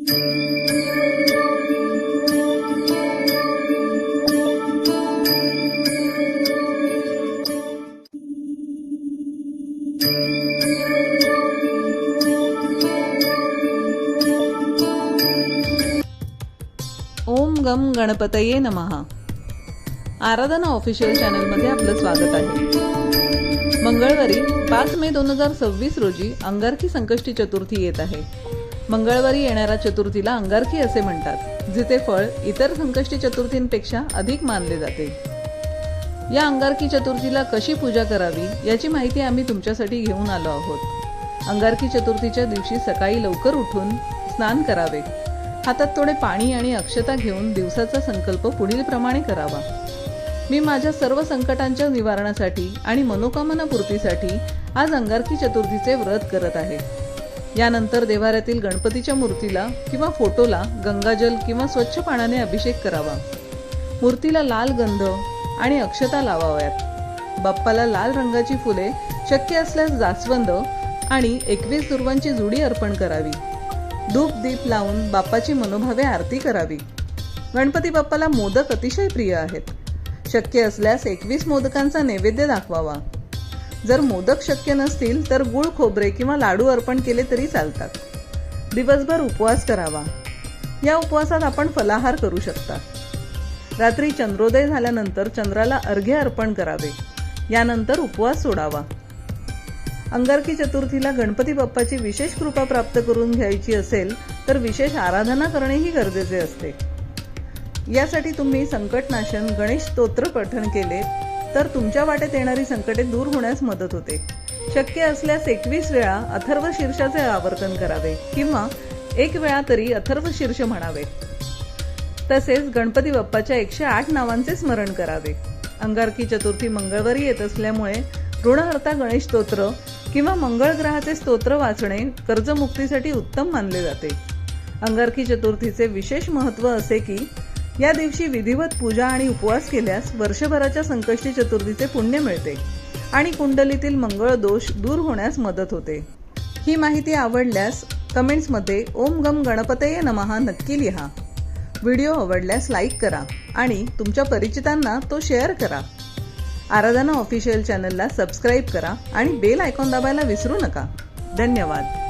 ओम गम गणपतये नमः। आराधना ऑफिशियल चॅनलमध्ये आपलं स्वागत आहे। मंगळवारी 5 मे 2026 रोजी अंगारकी संकष्टी चतुर्थी येत आहे। मंगळवारी येणाऱ्या चतुर्थीला अंगारकी असे म्हणतात, जिचे फळ इतर संकष्टी चतुर्थींपेक्षा अधिक मानले जाते। या अंगारकी चतुर्थीला कशी पूजा करावी याची माहिती आम्ही तुमच्यासाठी घेऊन आलो आहोत। अंगारकी चतुर्थीच्या दिवशी सकाळी लवकर उठून स्नान करावे। हातात थोडे पाणी आणि अक्षता घेऊन दिवसाचा संकल्प पुढील प्रमाणे करावा। मी माझ्या सर्व संकटांच्या निवारणासाठी आणि मनोकामना पूर्तीसाठी आज अंगारकी चतुर्थीचे व्रत करत आहे। यानंतर देवाऱ्यातील गणपतीच्या मूर्तीला किंवा फोटोला गंगाजल किंवा स्वच्छ पाण्याने अभिषेक करावा। मूर्तीला लाल गंध आणि अक्षता लावाव्यात। बाप्पाला लाल रंगाची फुले, शक्य असल्यास जास्वंद आणि 21 दुर्वांची जुडी अर्पण करावी। धूप दीप लावून बाप्पाची मनोभावे आरती करावी। गणपती बाप्पाला मोदक अतिशय प्रिय आहेत। शक्य असल्यास 21 मोदकांचा नैवेद्य दाखवावा। जर मोदक शक्य नसतील तर गुळ खोबरे किंवा लाडू अर्पण केले तरी चालतात। दिवसभर उपवास करावा। या उपवासात आपण फलाहार करू शकता। रात्री चंद्रोदय झाल्यानंतर चंद्राला अर्घ्य अर्पण करावे। यानंतर उपवास सोडावा। अंगारकी चतुर्थीला गणपती बाप्पाची विशेष कृपा प्राप्त करून घ्यायची असेल तर विशेष आराधना करणेही गरजेचे असते। यासाठी तुम्ही संकटनाशन गणेश स्तोत्र पठण केले तर तुमच्या वाटेत येणारी संकटे दूर होण्यास मदत होते। शक्य असल्यास 21 वेळा अथर्व शीर्षाचे आवर्तन करावे किंवा 1 वेळा तरी अथर्व शीर्ष म्हणावे। तसेच गणपती बाप्पाच्या 108 नावांचे स्मरण करावे। अंगारकी चतुर्थी मंगळवारी येत असल्यामुळे ऋणहर्ता गणेश स्तोत्र किंवा मंगळ ग्रहाचे स्तोत्र वाचणे कर्जमुक्तीसाठी उत्तम मानले जाते। अंगारकी चतुर्थीचे विशेष महत्त्व असे की या दिवशी विधिवत पूजा आणि उपवास केल्यास वर्षभराच्या संकष्टी चतुर्थीचे पुण्य मिळते आणि कुंडलीतील मंगळ दोष दूर होण्यास मदत होते। ही माहिती आवडल्यास कमेंट्समध्ये ओम गम गणपतये नमः नक्की लिहा। व्हिडिओ आवडल्यास लाईक करा आणि तुमच्या परिचितांना तो शेअर करा। आराधना ऑफिशियल चॅनलला सबस्क्राईब करा आणि बेल आयकॉन दाबायला विसरू नका। धन्यवाद।